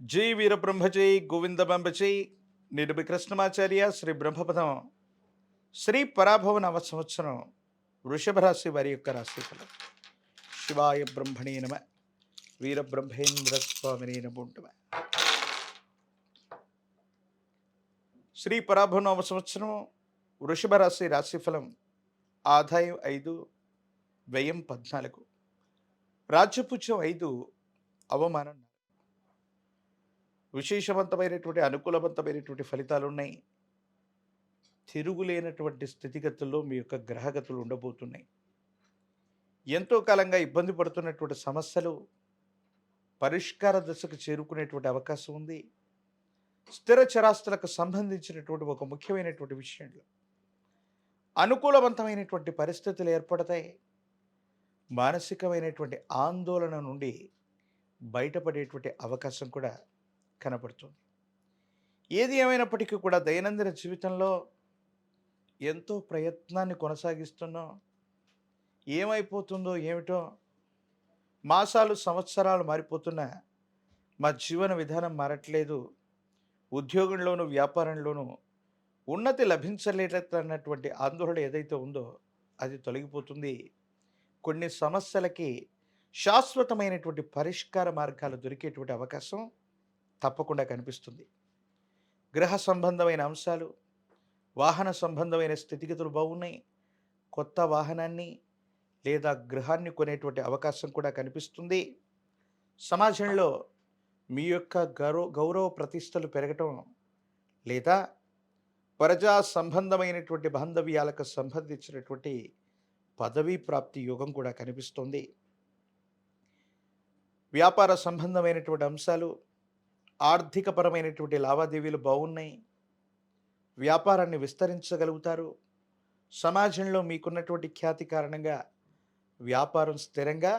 జై వీరబ్రహ్మజై గోవిందబంబజై నిడుమి కృష్ణమాచార్య శ్రీ బ్రహ్మపదం శ్రీ పరాభవ నవ సంవత్సరం వృషభ రాశి వారి యొక్క రాశిఫలం. శివాయ బ్రహ్మణే నమ. వీరబ్రహ్మేంద్ర స్వామినే నమః. శ్రీ పరాభవ నవ సంవత్సరం వృషభ రాశి రాశిఫలం. ఆదాయం 5, వ్యయం 14, రాజ్యపుత్యం 5, అవమానం 4. విశేషవంతమైనటువంటి అనుకూలవంతమైనటువంటి ఫలితాలు ఉన్నాయి. తిరుగులేనటువంటి స్థితిగతుల్లో మీ యొక్క గ్రహగతులు ఉండబోతున్నాయి. ఎంతో కాలంగా ఇబ్బంది పడుతున్నటువంటి సమస్యలు పరిష్కార దశకు చేరుకునేటువంటి అవకాశం ఉంది. స్థిర చరాస్తులకు సంబంధించినటువంటి ఒక ముఖ్యమైనటువంటి విషయంలో అనుకూలవంతమైనటువంటి పరిస్థితులు ఏర్పడతాయి. మానసికమైనటువంటి ఆందోళన నుండి బయటపడేటువంటి అవకాశం కూడా కనబడుతుంది. ఏది ఏమైనప్పటికీ కూడా దైనందిన జీవితంలో ఎంతో ప్రయత్నాన్ని కొనసాగిస్తున్నాం. ఏమైపోతుందో ఏమిటో, మాసాలు సంవత్సరాలు మారిపోతున్నా మా జీవన విధానం మారట్లేదు, ఉద్యోగంలోనూ వ్యాపారంలోనూ ఉన్నతి లభించలేదన్నటువంటి ఆందోళన ఏదైతే ఉందో అది తొలగిపోతుంది. కొన్ని సమస్యలకి శాశ్వతమైనటువంటి పరిష్కార మార్గాలు దొరికేటువంటి అవకాశం తప్పకుండా కనిపిస్తుంది. గృహ సంబంధమైన అంశాలు, వాహన సంబంధమైన స్థితిగతులు బాగున్నాయి. కొత్త వాహనాన్ని లేదా గృహాన్ని కొనేటువంటి అవకాశం కూడా కనిపిస్తుంది. సమాజంలో మీ యొక్క గౌరవ ప్రతిష్టలు పెరగటం లేదా ప్రజా సంబంధమైనటువంటి బాంధవ్యాలకు సంబంధించినటువంటి పదవీ ప్రాప్తి యోగం కూడా కనిపిస్తుంది. వ్యాపార సంబంధమైనటువంటి అంశాలు, ఆర్థికపరమైనటువంటి లావాదేవీలు బాగున్నాయి. వ్యాపారాన్ని విస్తరించగలుగుతారు. సమాజంలో మీకున్నటువంటి ఖ్యాతి కారణంగా వ్యాపారం స్థిరంగా